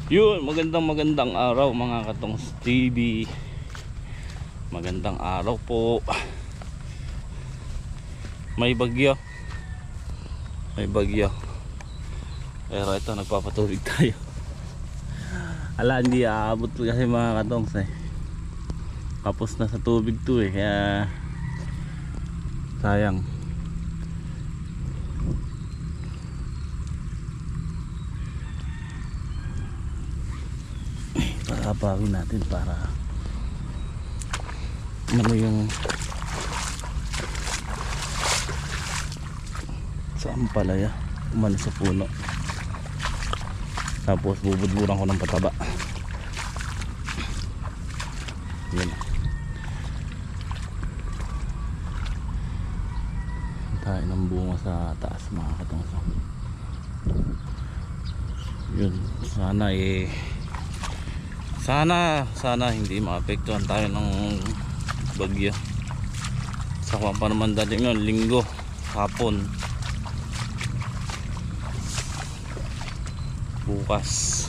Yun, magandang araw mga Katongs TV. Magandang araw po. May bagyo. Pero ito, nagpapatubig tayo. Ala, hindi aabot kasi mga Katongs eh. Kapos na sa tubig to eh. Kaya sayang. Papawin natin para ano yung sa ampalaya umano sa puno, tapos bubudburan ko ng pataba. Yun, tayo ng bunga sa taas mga Katongs. Yun, sana hindi maapektuhan tayo ng bagyo. Sa kuwan pa naman dati ngayon, linggo, hapon, bukas.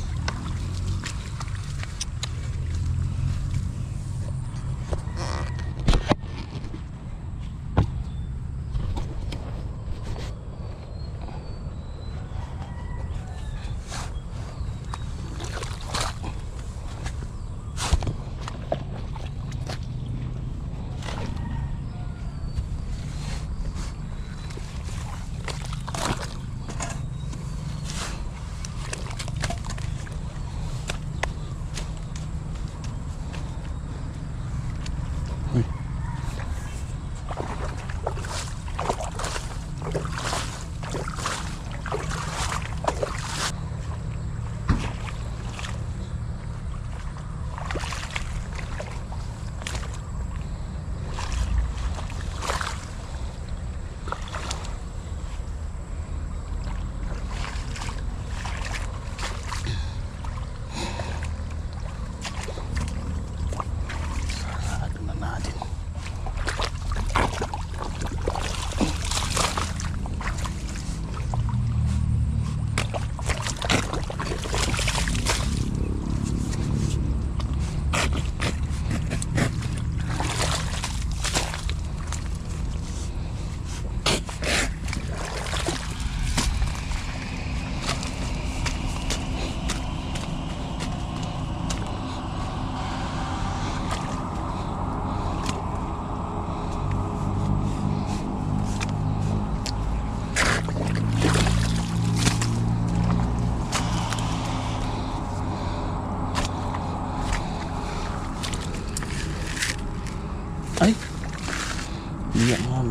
Ay, iya mga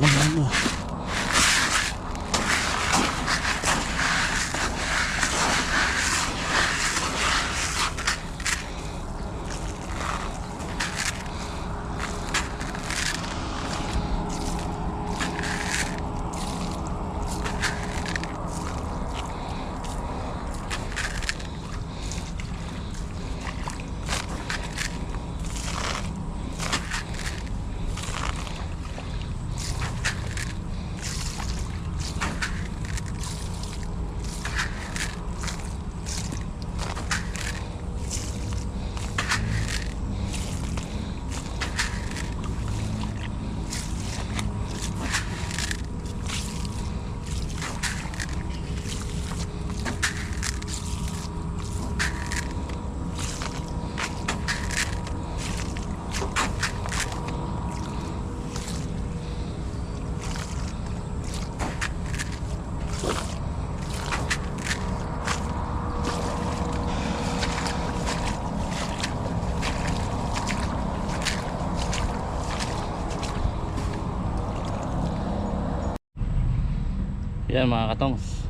yan mga Katongs,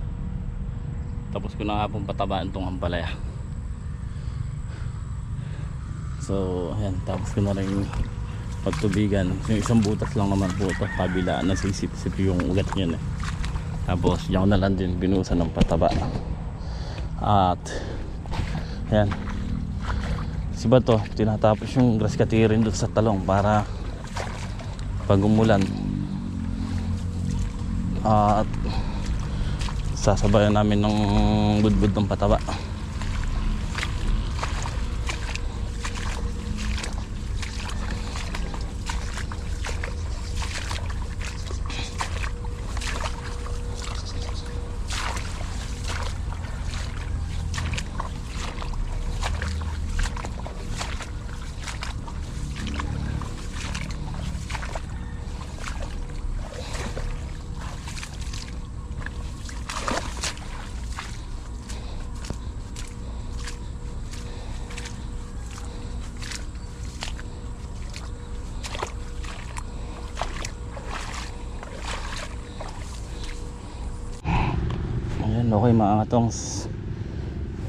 tapos ko na nga pong patabaan tong ampalaya. So ayan, tapos ko na rin pagtubigan. Yung isang butas lang naman po ito, kabila nasisip-sip yung ugat niyan eh. Tapos diyan na lang din binusan ng pataba. At ayan, si Bato tinatapos yung grass cutterin doon sa talong para pag umulan at sasabayan namin ng budbud ng pataba. Okay mga katongs,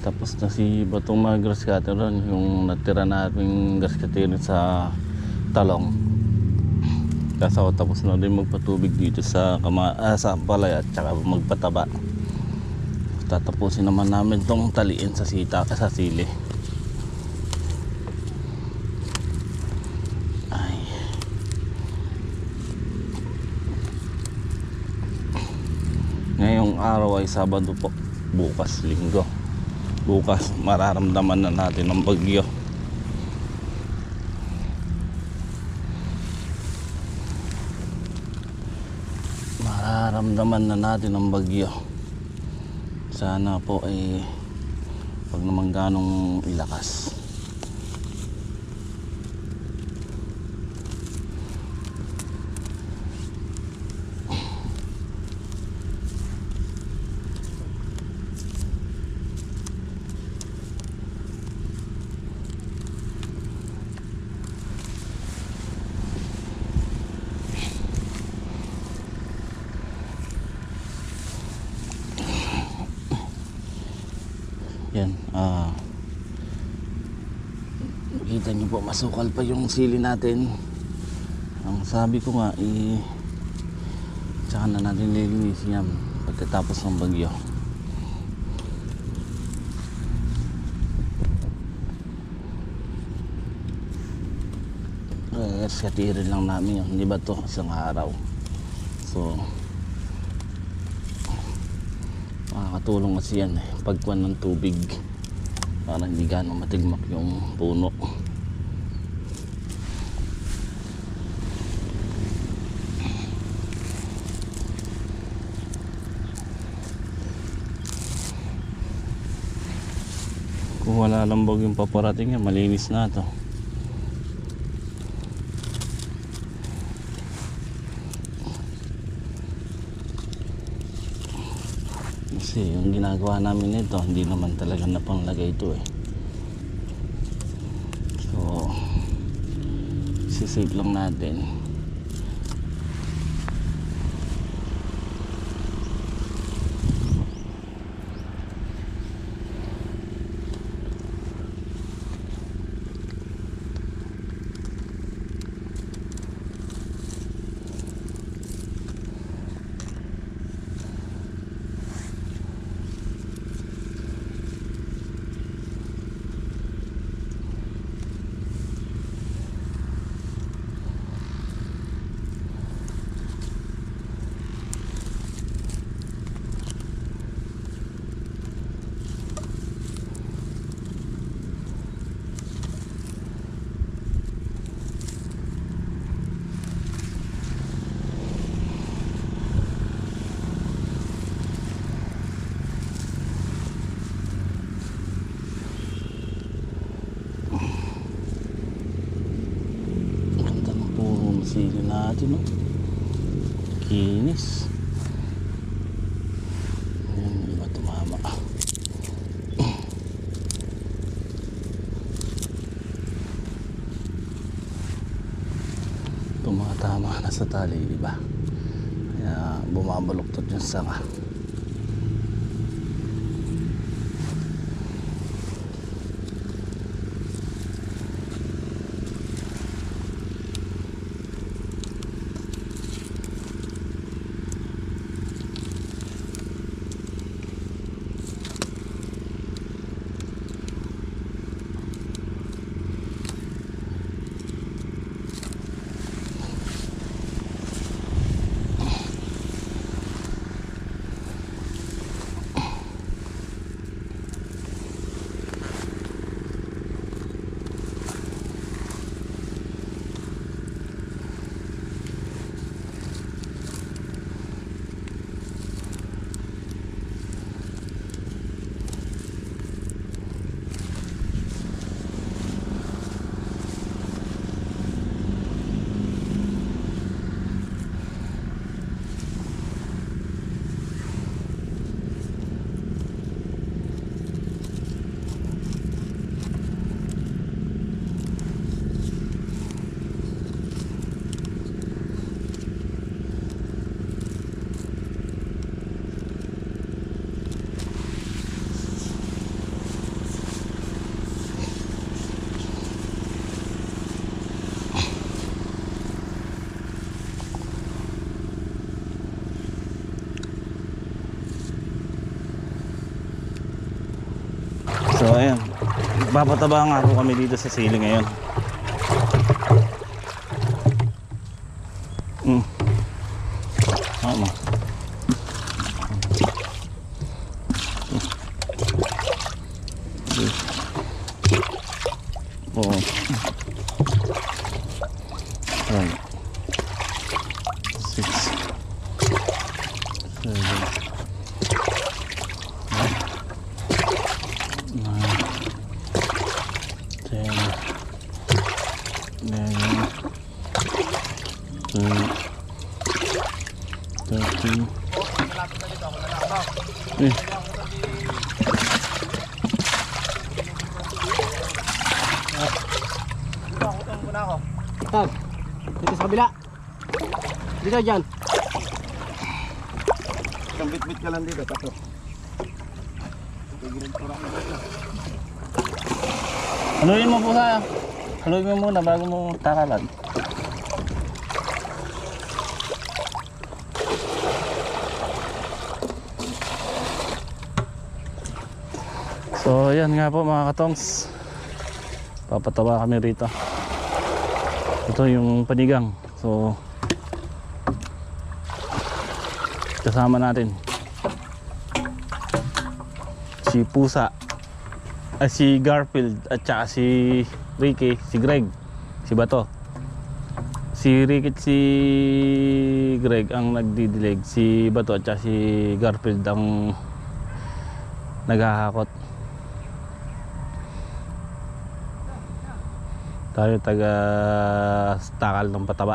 tapos na si Batong mga grass cutter ron, yung natira nating grass cutter sa talong. Kaso tapos na rin magpatubig dito sa sa palay at saka magpataba. Tatapusin naman namin tong taliin sa sa sili. Ay. Ngayong araw ay Sabado po, bukas Linggo. Bukas mararamdaman na natin ang bagyo. Mararamdaman na natin ang bagyo. Sana po ay pag naman ganong ilakas. Yan, nakita nyo po, masukal pa yung sili natin. Ang sabi ko nga, tsaka na natin lilinisin yan pagkatapos ng bagyo. Katirin lang namin yun, hindi ba to isang araw. So makakatulong kasi yan pagkuhan ng tubig para hindi gano'ng matigmak yung puno. Kung wala lambog yung paparating yan, malinis na to. Kasi yung ginagawa namin nito, hindi naman talaga napanglagay ito eh. So sisave lang natin. Sili natin, no? Kinis. Ayan, iba tumama. Tumatama na sa tali, iba. Kaya bumabaluktot yung sanga. So ayan, papataba nga po kami dito sa sili ngayon. Ano? Oo. Ayan. 6 7 Eh. Tag, dito sa kabila. Dito dyan. Isang bit-bit ka lang dito, tato. Haluin mo po sa. Haluin mo muna bago mo takalan. So yan nga po mga katongs, papatawa kami rito. Ito yung panigang. So kasama natin si Pusa, si Garfield at saka si Ricky, si Greg, si Bato. Si Ricky at si Greg ang nagdidilig, si Bato at saka si Garfield ang naghahakot. Tayo taga takal ng pataba.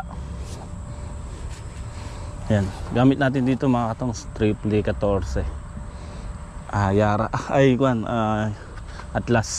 Yan, gamit natin dito mga katong triple 14. Yara, ay kuan, Atlas.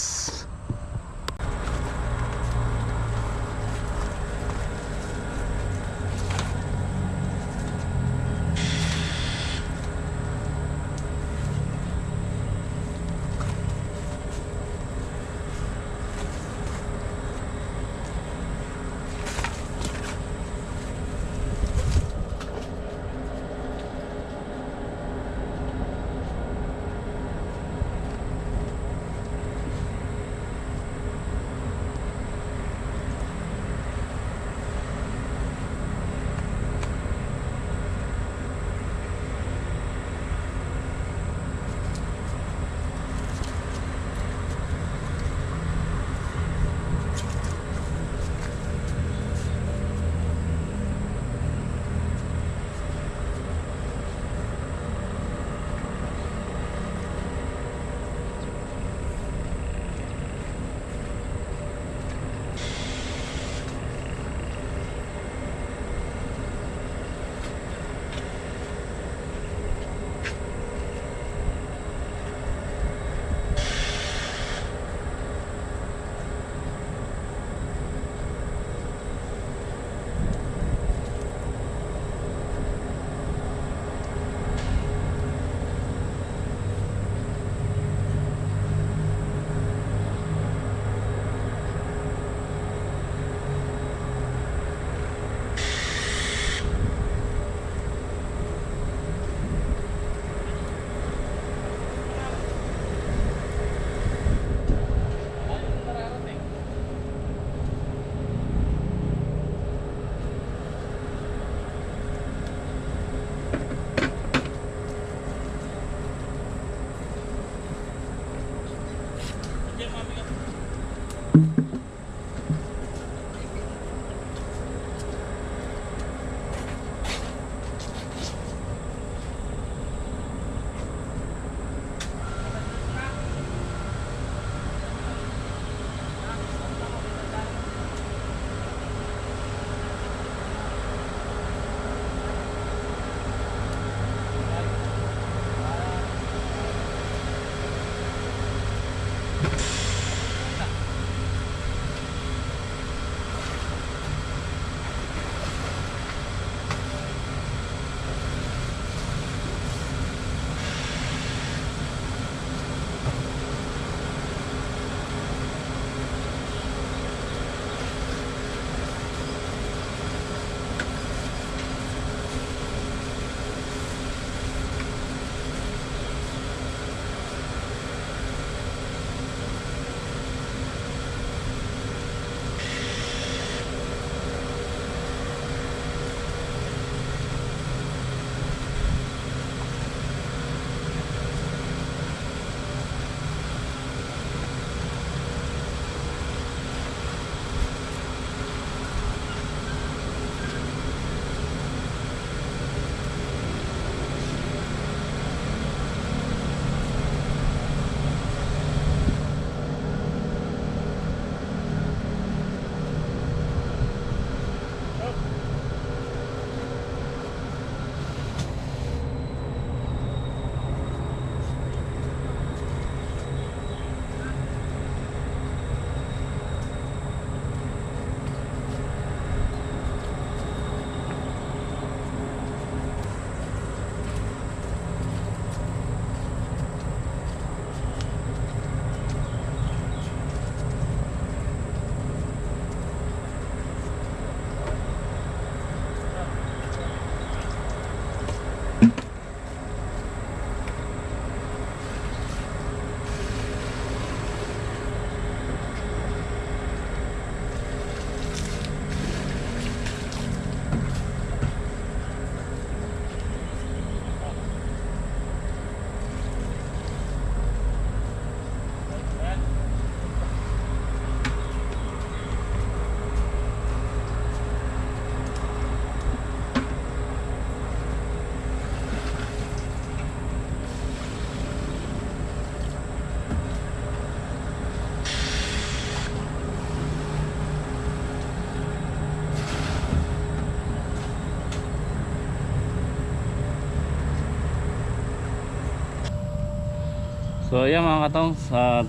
So ayan mga katong, sa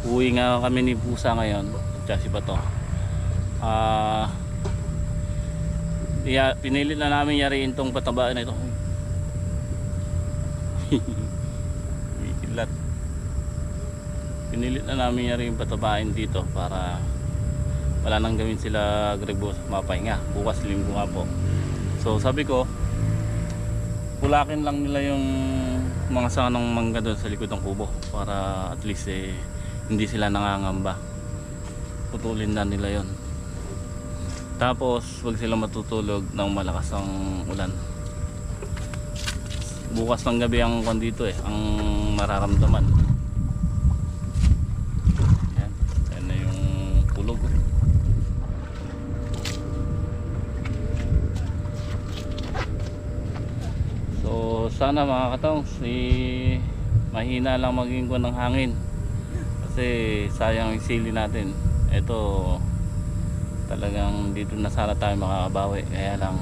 uwi nga kami ni Pusa ngayon, tsaka si Bato. Pinilit na namin yariin tong patabaan na ito. Ilat. Pinilit na namin yariin patabain dito para wala nang gawin sila Grebo mapahinga. Bukas linggo nga po. So sabi ko, pulakin lang nila yung mga sangang mangga doon sa likod ng kubo para at least hindi sila nangangamba. Putulin na nila yon. Tapos wag sila matutulog ng malakas ang ulan. Bukas ng gabi ang kwan dito ang mararamdaman. Yan. Yan na yung tulog. So sana mga katong mahina lang maging kwan ng hangin. Kasi sayang yung sili natin. Ito talagang dito na sana tayo makakabawi. Kaya lang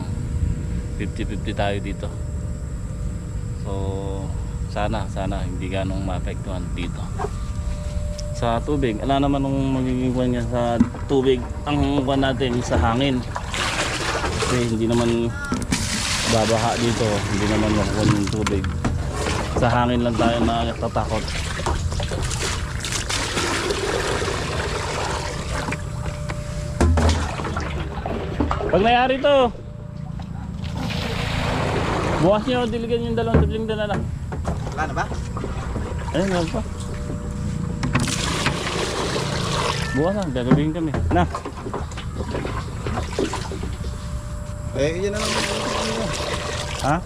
50-50 tayo dito. So sana hindi ganong maapektuhan dito sa tubig. Ala naman nung magiging kwan niya sa tubig ang kwan natin sa hangin. Kasi hindi naman babaha dito, hindi naman makukuha yung tubig. Sa hangin lang tayo natatakot. Pag nangyari to, bukas nyo diligan yung dalawang tabling dala. Wala na ba? Ayun, meron pa. Bukas na, gagawin kami. Na! Yan na lang. Ha?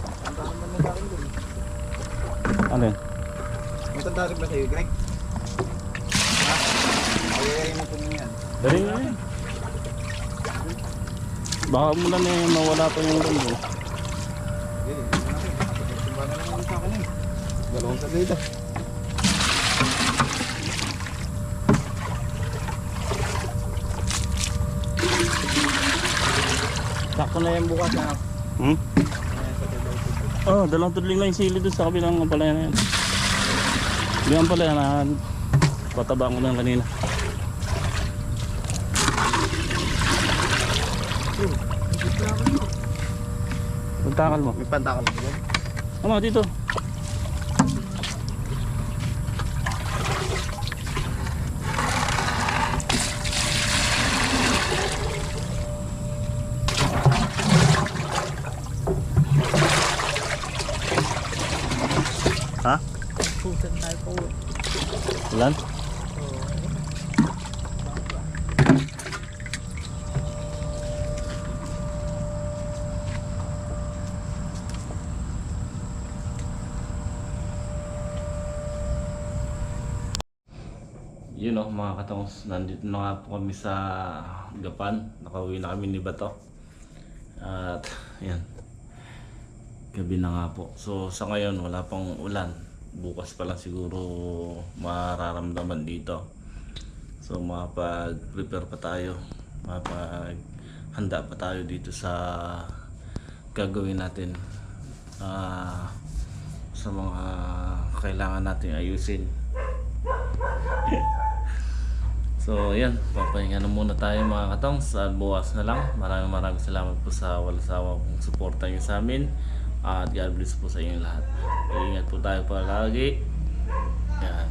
Ano yun? Matanda rin ba sa'yo, Greg? Ha? Ayayin mo po yan. Dari nga yun. Baka mula na yung mawala pa yung rumbo. Tumba na lang sa akin Dalawang sagay ito. Sakto na yan bukas na. Oh, dalawang tudling lang yung sili doon sa kabilang palaya na yan. Diyan pala na pataba ko na kanina. Pagtakal mo. May pantakal mo yan. Tama dito. Ha? Pusan tayo po. Ulan? Yun mga katongs, nandito na nga po kami sa Gapan. Nakauwi na kami ni Bato. At yan, gabi na nga po. So sa ngayon wala pang ulan. Bukas pa lang siguro mararamdaman dito. So makapag-prepare pa tayo, makapag-handa pa tayo dito sa gagawin natin, sa mga kailangan natin ayusin. So yan, papahinga na muna tayo mga katongs at bukas na lang. Maraming salamat po sa walang sawa kong suporta nyo sa amin. At God bless po sa inyong lahat. Ingat po tayo palagi. Yan.